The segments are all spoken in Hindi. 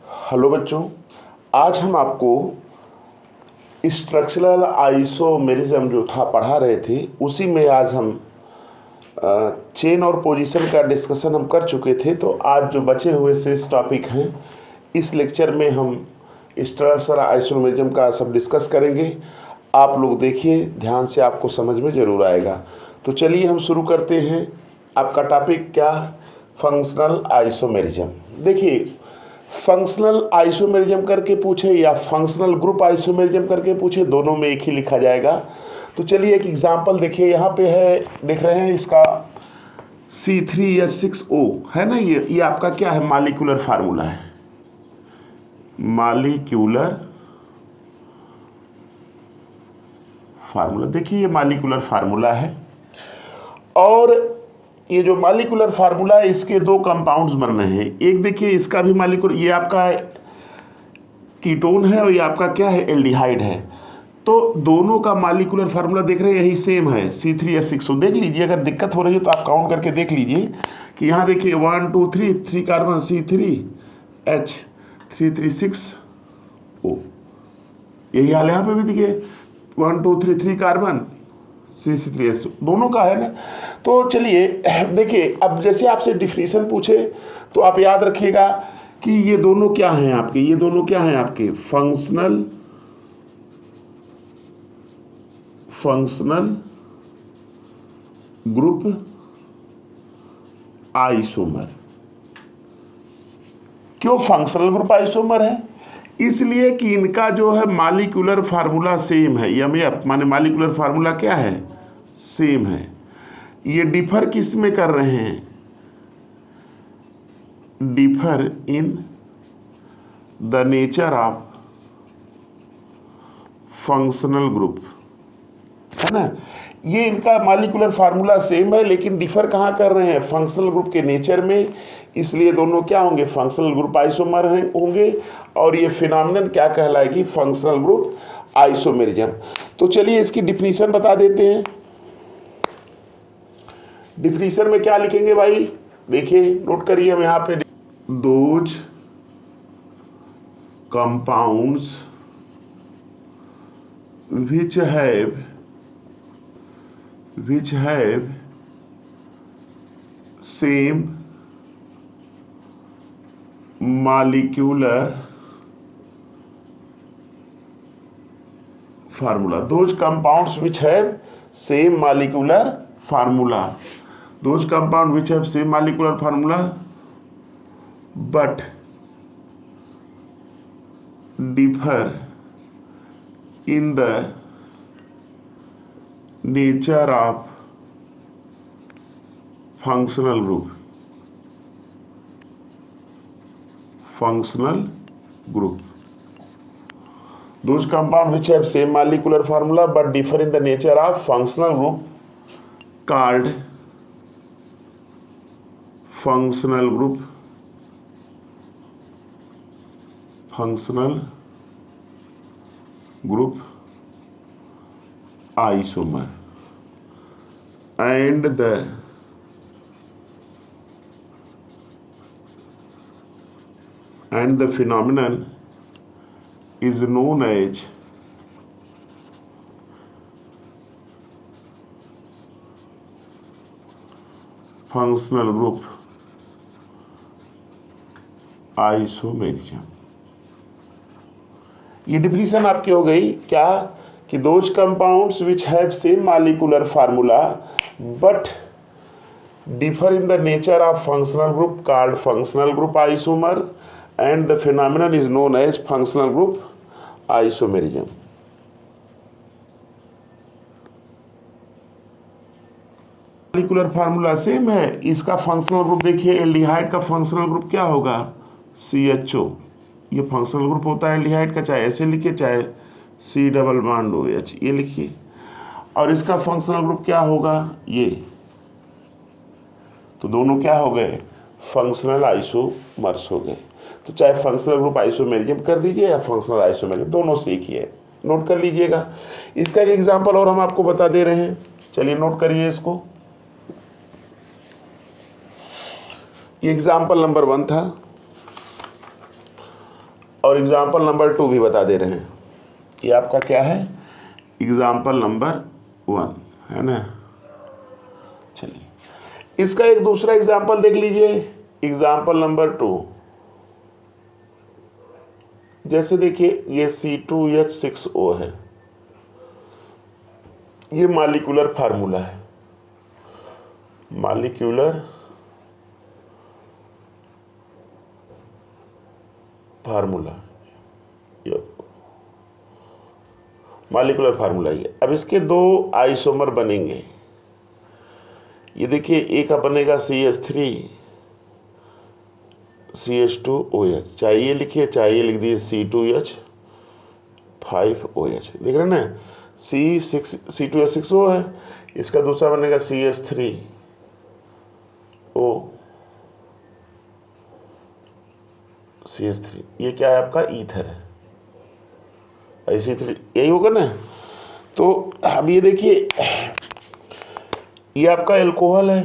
हेलो बच्चों, आज हम आपको स्ट्रक्चरल आइसोमेरिज्म जो था पढ़ा रहे थे, उसी में आज हम चेन और पोजीशन का डिस्कशन हम कर चुके थे। तो आज जो बचे हुए शेष टॉपिक हैं, इस लेक्चर में हम स्ट्रक्चरल आइसोमेरिज्म का सब डिस्कस करेंगे। आप लोग देखिए ध्यान से, आपको समझ में ज़रूर आएगा। तो चलिए हम शुरू करते हैं। आपका टॉपिक क्या? Functional isomerism. देखिए, फंक्शनल आइसोमेरिज्म करके पूछे या फंक्शनल ग्रुप आइसोमेरिज्म करके पूछे, दोनों में एक ही लिखा जाएगा। तो चलिए एक एग्जांपल देखिए, यहाँ पे है, देख रहे हैं इसका C3H6O है ना। ये आपका क्या है? मॉलिक्यूलर फार्मूला है। मॉलिक्यूलर फार्मूला, देखिए ये मॉलिक्यूलर फार्मूला है। और ये जो मॉलिक्यूलर फार्मूला है, इसके दो कंपाउंड्स बन रहे हैं। एक देखिए इसका भी मॉलिक्यूलर, ये आपका कीटोन है और ये आपका क्या है? एल्डिहाइड है। तो दोनों का मॉलिक्यूलर फार्मूला देख रहे हैं, यही सेम है, C3H6O। देख लीजिए, अगर दिक्कत हो रही है तो आप काउंट करके देख लीजिए कि यहाँ देखिए 1 2 3 कार्बन C3H336O। यही हाल यहाँ पे भी देखिए 1 2 3 कार्बन C3H, दोनों का है ना। तो चलिए देखिए, अब जैसे आपसे डिफिनीशन पूछे तो आप याद रखिएगा कि ये दोनों क्या हैं आपके, ये दोनों क्या हैं आपके? Functional group isomer. क्यों फंक्शनल ग्रुप आइसोमर है? इसलिए कि इनका जो है मॉलिक्यूलर फार्मूला सेम है। MF माने मॉलिक्यूलर फार्मूला क्या है? सेम है। ये डिफर किस में कर रहे हैं? Differ in the nature of functional group, है ना। ये इनका मॉलिक्यूलर फार्मूला सेम है, लेकिन डिफर कहाँ कर रहे हैं? फंक्शनल ग्रुप के नेचर में। इसलिए दोनों क्या होंगे? फंक्शनल ग्रुप आइसोमर होंगे। और ये फिनोमिनन क्या कहलाएगी? Functional group isomerism. तो चलिए इसकी डिफिनीशन बता देते हैं। डिफिनीशन में क्या लिखेंगे भाई? देखिए, नोट करिए हम यहाँ पे, those compounds which have same molecular formula. Those compounds which have same molecular formula. Those compounds which have same molecular formula but differ in the nature of functional group. Functional group. Those compounds which have same molecular formula but differ in the nature of functional group called functional group. Functional group isomer. And the phenomenon is known as functional group isomerism. ये डिफिनीशन आपकी हो गई क्या? कि those compounds which have same molecular formula but differ in the nature of functional group called functional group isomer, and the phenomenon is known as functional group isomerism. Molecular formula same है। इसका फंक्शनल ग्रुप देखिए, एल्डिहाइड का फंक्शनल ग्रुप क्या होगा? CHO। ये फंक्शनल ग्रुप होता है एल्डिहाइड का, चाहे ऐसे लिखिए चाहे C डबल बॉन्ड OH ये लिखिए। और इसका फंक्शनल ग्रुप क्या होगा? ये। तो दोनों क्या हो गए? फंक्शनल आइसोमर्स हो गए। तो चाहे फंक्शनल ग्रुप आइसोमेरिज्म कर दीजिए या फंक्शनल आइसोमेरिज्म, दोनों सेक ही है। नोट कर लीजिएगा। इसका एक एग्जांपल और हम आपको बता दे रहे हैं, चलिए नोट करिए इसको। ये एग्जाम्पल नंबर 1 था। और एग्जाम्पल नंबर 2 भी बता दे रहे हैं। ये आपका क्या है, एग्जाम्पल नंबर 1 है ना। चलिए इसका एक दूसरा एग्जाम्पल देख लीजिए, एग्जाम्पल नंबर 2। जैसे देखिए ये C2H6O है, ये मॉलिक्यूलर फार्मूला है, मॉलिक्यूलर फार्मूला, मॉलिक्यूलर फार्मूला ये। अब इसके 2 आइसोमर बनेंगे। ये देखिए एक का बनेगा CH3CH2OH, चाहिए लिखिए, चाहिए लिख दिए C2H5OH, देख रहे हैं ना, C2H6O है। इसका दूसरा बनेगा CH3, ये क्या है आपका, ईथर है, IC3, यही होगा ना। तो अब ये देखिए ये आपका एल्कोहल है,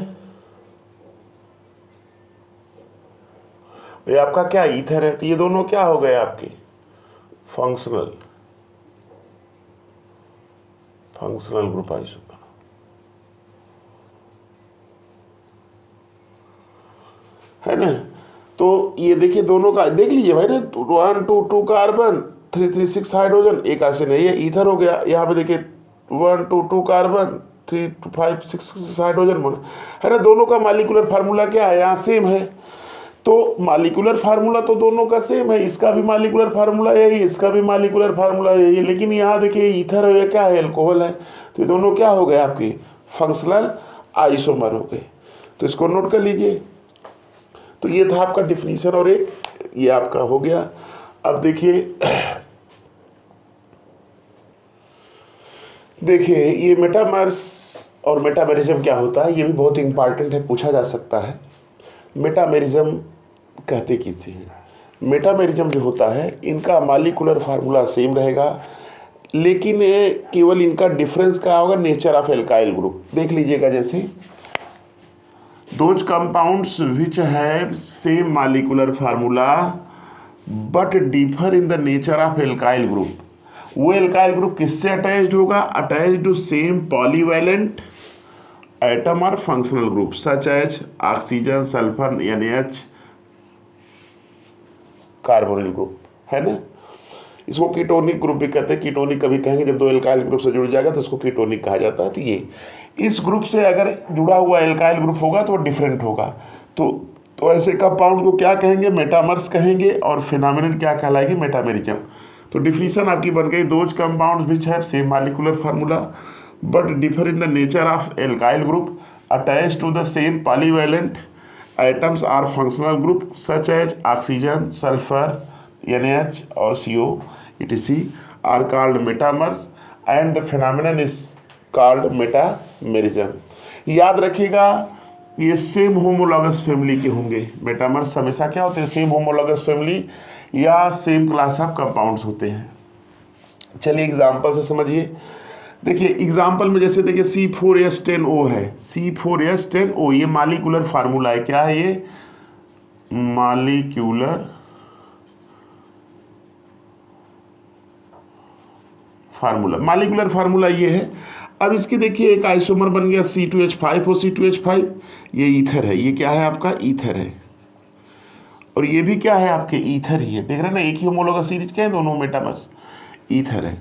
ये आपका क्या, ईथर है। तो ये दोनों क्या हो गए आपके, फंक्शनल ग्रुप आइसोमर है ना। तो ये देखिए दोनों का देख लीजिए भाई ना, 1 2 2 कार्बन 3 3 6 हाइड्रोजन, एक ऐसे नहीं है, ईथर हो गया। यहाँ पे देखिए 1 2 2 कार्बन 3 5 6 हाइड्रोजन है ना। दोनों का मॉलिक्यूलर फार्मूला क्या है, यहाँ सेम है। तो मॉलिक्यूलर फार्मूला तो दोनों का सेम है, इसका भी मॉलिक्यूलर फार्मूला यही है, इसका भी मॉलिक्यूलर फार्मूला यही है। लेकिन यहाँ देखिए ईथर है, क्या है, एल्कोहल है। तो ये दोनों क्या हो गए आपके, फंक्शनल आइसोमर हो गए। तो इसको नोट कर लीजिए। तो ये था आपका डिफिनीशन, और एक ये आपका हो गया। अब देखिए ये मेटामर्स और मेटामेरिज्म क्या होता है, ये भी बहुत इंपॉर्टेंट है, पूछा जा सकता है। मेटामेरिज्म कहते किसे हैं। मेटामेरिज्म जो होता है, इनका मॉलिक्यूलर फार्मूला सेम रहेगा, लेकिन केवल इनका डिफरेंस क्या होगा, नेचर ऑफ एल्काइल ग्रुप। देख लीजिएगा, जैसे those compounds which have same molecular formula but differ in the nature of alkyl group, वो alkyl group किससे अटैच्ड होगा, attached to same polyvalent atom और functional group such as oxygen, sulphur, NH, carbonyl group है ना। इसको कीटोनिक ग्रुप भी कहते हैं, कीटोनिक कभी कहेंगे जब 2 एल्काइल ग्रुप से जुड़ जाएगा तो उसको कीटोनिक कहा जाता है। तो ये इस ग्रुप से अगर जुड़ा हुआ एल्काइल ग्रुप होगा तो डिफरेंट होगा। तो ऐसे कंपाउंड को क्या कहेंगे, मेटामर्स कहेंगे, और फिनोमेनन क्या कहलाएगी, मेटामेरिज्म। तो डिफिनीशन आपकी बन गई, those compounds which have same molecular formula but differ in the nature of alkyl group attached to the same polyvalent atoms are functional group such as oxygen, sulphur, NH और CO etc are called metamers and the phenomenon is called metamerism। याद रखिएगा ये सेम होमोलॉगस फैमिली के होंगे। मेटामर्स हमेशा क्या होते हैं, सेम होमोलॉगस फैमिली या सेम क्लास ऑफ कंपाउंड्स होते हैं। चलिए एग्जांपल से समझिए। देखिए एग्जांपल में जैसे देखिए C4H10O है, C4H10O ये मॉलिक्यूलर फार्मूला है, क्या है ये, मॉलिक्यूलर फार्मूला ये है। अब इसके देखिए एक आइसोमर बन गया C2H5 और C2H5, ये ईथर है, ये क्या है आपका, ईथर है, और ये भी क्या है आपके, ईथर ही है। देख रहे हैं ना, एक ही होमोलॉगस सीरीज के हैं दोनों मेटामर्स, ईथर है।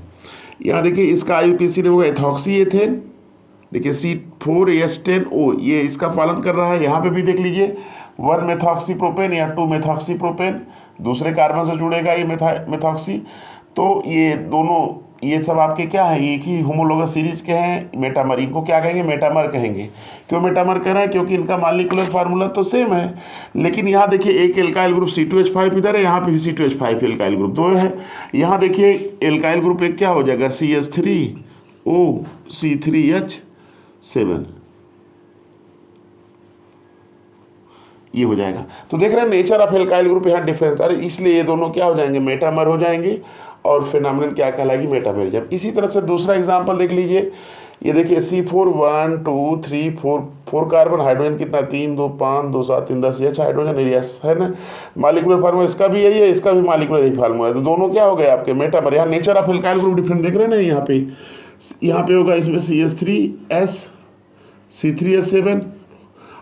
यहाँ देखिए इसका IUPAC होगा एथॉक्सी एथेन। देखिए C4H10O ये इसका पालन कर रहा है। यहाँ पे भी देख लीजिए 1 मेथॉक्सी प्रोपेन या 2 मेथॉक्सी प्रोपेन, दूसरे कार्बन से जुड़ेगा ये मेथॉक्सी। तो ये दोनों, ये सब आपके क्या है, एक ही होमोलॉगस सीरीज के हैं, मेटामर। इनको क्या कहेंगे, मेटामर कहेंगे। क्यों मेटामर कह रहे हैं, क्योंकि इनका मॉलिक्यूलर फार्मूला तो सेम है। लेकिन यहाँ देखिए एक एल्काइल ग्रुप C2H5 इधर है, यहाँ पे भी C2H5 एल्काइल ग्रुप 2 है। यहाँ देखिए एल्काइल ग्रुप एक क्या हो जाएगा, CH3O C3H7, ये हो जाएगा। तो देख रहे हैं नेचर ऑफ एल्काइल ग्रुप यहाँ डिफरेंस, अरे इसलिए ये दोनों क्या हो जाएंगे, मेटामर हो जाएंगे, और फिनोमेनन क्या कहलाएगी, मेटामेरिज्म। इसी तरह से दूसरा एग्जांपल देख लीजिए, ये देखिए C4 1 2 3 4 कार्बन, हाइड्रोजन कितना 3 2 5 2 7 3 10, ये 6 हाइड्रोजन एरिया है ना। मालिकुलर फार्मूला इसका भी यही है, इसका भी मालिकुलर यही फार्मूला है। तो दोनों क्या हो गए आपके मेटामर। यहाँ nature of alkyl group different देख रहे हैं ना, यहाँ पे होगा इसमें CH3S C3H7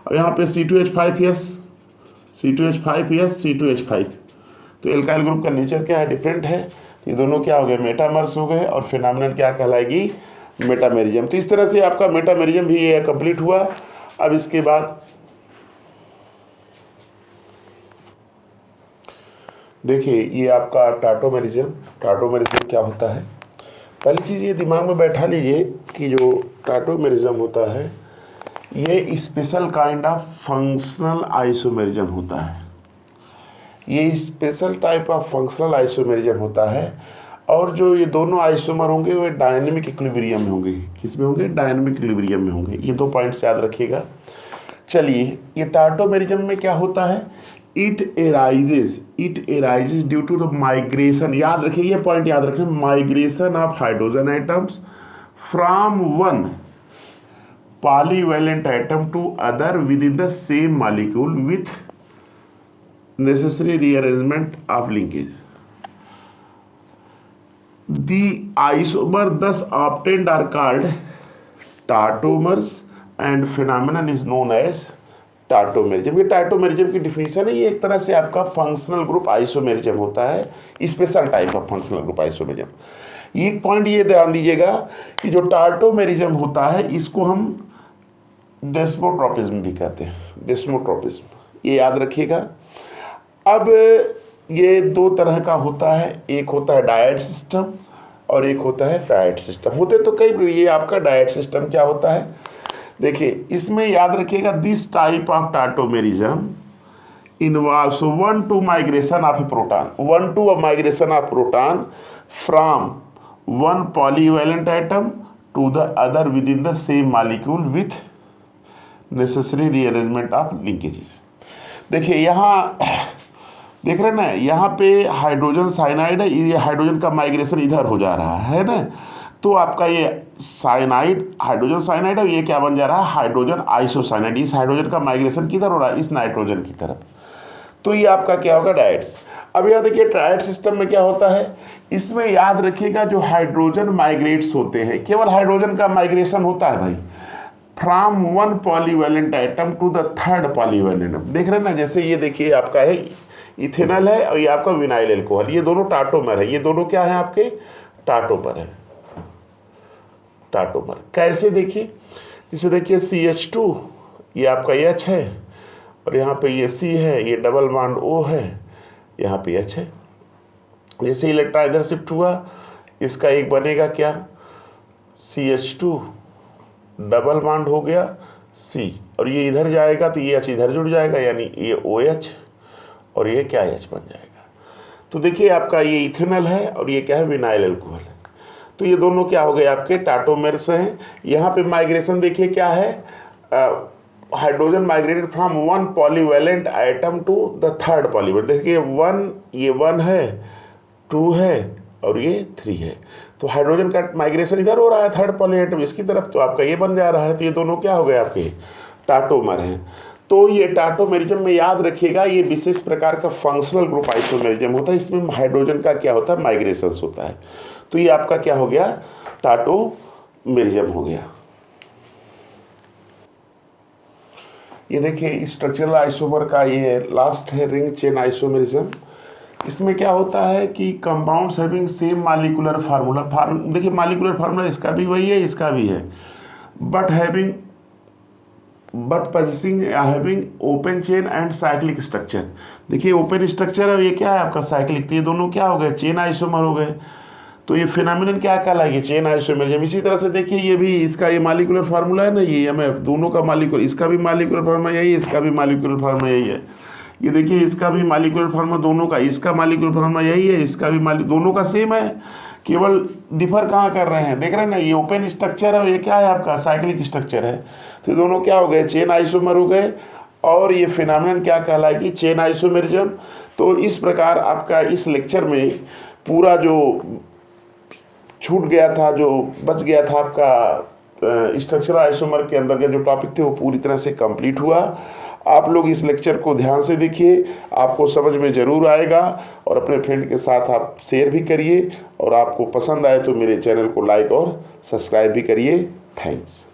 और यहाँ पे C2H5S C2H5 तो एल्काइल ग्रुप का नेचर क्या है, डिफरेंट है। ये दोनों क्या हो गए, मेटामर्स हो गए और फिनोमिनन क्या कहलाएगी, मेटामेरिज्म। तो इस तरह से आपका मेटामेरिज्म भी ये कंप्लीट हुआ। अब इसके बाद देखिए ये आपका टाटोमेरिज्म क्या होता है। पहली चीज़ ये दिमाग में बैठा लीजिए कि जो टाटोमेरिज्म होता है ये special kind of functional isomerism होता है। ये special type of functional isomerism होता है और जो ये दोनों आइसोमर होंगे वे डायनेमिक इक्विलिब्रियम में होंगे। किस में होंगे, डायनेमिक इक्विलिब्रियम में होंगे। ये 2 पॉइंट्स याद रखिएगा। चलिए ये टाटोमेरिज्म में क्या होता है, it arises due to the migration, याद रखिए ये पॉइंट याद रखें, migration of hydrogen atoms from one polyvalent atom to other within the same molecule with necessary rearrangement of linkage. The isomer thus obtained are called tautomers and phenomenon is known as tautomerism. ये टाटोमेरिज्म की डिफिनीशन है। ये एक तरह से आपका फंक्शनल ग्रुप आइसोमेरिज्म होता है, special type of functional group isomerism. एक पॉइंट ये ध्यान दीजिएगा कि जो टाटोमेरिज्म होता है इसको हम डेस्मोट्रोपिज्म भी कहते हैं, डेस्मोट्रोपिज्म, ये याद रखिएगा। अब ये 2 तरह का होता है, एक होता है डायड सिस्टम और एक होता है ट्रायड सिस्टम। होते तो कई, ये आपका डायड सिस्टम क्या होता है, देखिए इसमें याद रखिएगा, this type of tautomerism involves 1 to migration of proton, 1 to migration of proton from one polyvalent atom to the other within the same molecule with necessary rearrangement of linkages. देखिए यहाँ देख रहे हैं ना, यहाँ पे हाइड्रोजन साइनाइड है, ये हाइड्रोजन का माइग्रेशन इधर हो जा रहा है ना, तो आपका ये साइनाइड, हाइड्रोजन साइनाइड है, ये क्या बन जा रहा है, हाइड्रोजन आइसोसाइनाइड। इस हाइड्रोजन का माइग्रेशन किधर हो रहा है, इस नाइट्रोजन की तरफ। तो ये आपका क्या होगा, डायड्स। अब यहाँ देखिए ट्रायड सिस्टम में क्या होता है, इसमें याद रखिएगा जो हाइड्रोजन माइग्रेट्स होते हैं, केवल हाइड्रोजन का माइग्रेशन होता है भाई, from one polyvalent atom to the third polyvalent atom. देख रहे हैं ना, जैसे ये देखिए आपका है इथेनॉल है और ये आपका विनाइल एल्कोहल, ये दोनों टाटोमर है। ये दोनों क्या है आपके, टाटोमर है। टाटोमर कैसे, देखिए जैसे देखिए CH2 ये आपका H है और यहाँ पे ये C है, ये डबल बॉन्ड O है, यहाँ पे H है। जैसे इलेक्ट्रॉन इधर शिफ्ट हुआ, इसका एक बनेगा क्या, CH2 डबल बॉन्ड हो गया C, और ये इधर जाएगा तो ये H इधर जुड़ जाएगा, यानी ये OH और ये क्या H बन जाएगा। तो देखिए आपका ये इथेनॉल है और ये क्या है, विनाइल एल्कोहल है। तो ये दोनों क्या हो गए आपके, टाटोमेर्स हैं। यहाँ पे माइग्रेशन देखिए क्या है, hydrogen migrated from one polyvalent atom to the third polyvalent. देखिए 1, ये 1 है, 2 है और ये 3 है। तो हाइड्रोजन का माइग्रेशन इधर हो रहा है थर्ड पॉलीवैलेंट इसकी तरफ, तो आपका ये बन जा रहा है। तो ये दोनों क्या हो गए आपके, टाटोमर हैं। तो ये टाटोमेरिज्म में याद रखिएगा, ये विशेष प्रकार का फंक्शनल ग्रुप आइसोमेरिज्म होता है। इसमें हाइड्रोजन का क्या होता है, माइग्रेशन होता है। तो ये आपका क्या हो गया, टाटोमेरिज्म हो गया। ये देखिए स्ट्रक्चरल आइसोमर का ये लास्ट है, रिंग चेन आइसोमेरिज्म। इसमें क्या होता है कि compounds having same molecular formula, देखिए मॉलिक्यूलर फार्मूला इसका भी वही है, इसका भी है, but possessing having open chain and cyclic structure. देखिए ओपन स्ट्रक्चर है, ये क्या है आपका साइक्लिक, तो ये दोनों क्या हो गए, चेन आइसोमर हो गए। तो ये फिनोमिनन क्या कहलाएगी, चेन आइसोमेरिज्म। इसी तरह से देखिए ये भी, इसका ये मॉलिक्यूलर फार्मूला है ना, ये हमें दोनों का मॉलिक्यूलर, इसका भी मॉलिक्यूलर फार्मूला यही है, इसका भी मॉलिक्यूलर फार्मूला यही है। ये देखिए इसका भी मॉलिक्यूलर फार्मूला दोनों का, इसका मॉलिक्यूलर फार्मूला यही है, इसका भी दोनों का सेम है, केवल डिफर कहाँ कर रहे हैं, देख रहे हैं ना, ये ओपन स्ट्रक्चर है, ये क्या है आपका साइक्लिक स्ट्रक्चर है। तो दोनों क्या हो गए, चेन आइसोमर हो गए। और ये फिनोमिनन क्या कहलाएगी, चेन आइसोमेरिज्म। तो इस प्रकार आपका इस लेक्चर में पूरा जो छूट गया था, जो बच गया था आपका स्ट्रक्चरल आइसोमर के अंदर के जो टॉपिक थे वो पूरी तरह से कंप्लीट हुआ। आप लोग इस लेक्चर को ध्यान से देखिए, आपको समझ में ज़रूर आएगा और अपने फ्रेंड के साथ आप शेयर भी करिए और आपको पसंद आए तो मेरे चैनल को लाइक और सब्सक्राइब भी करिए। थैंक्स।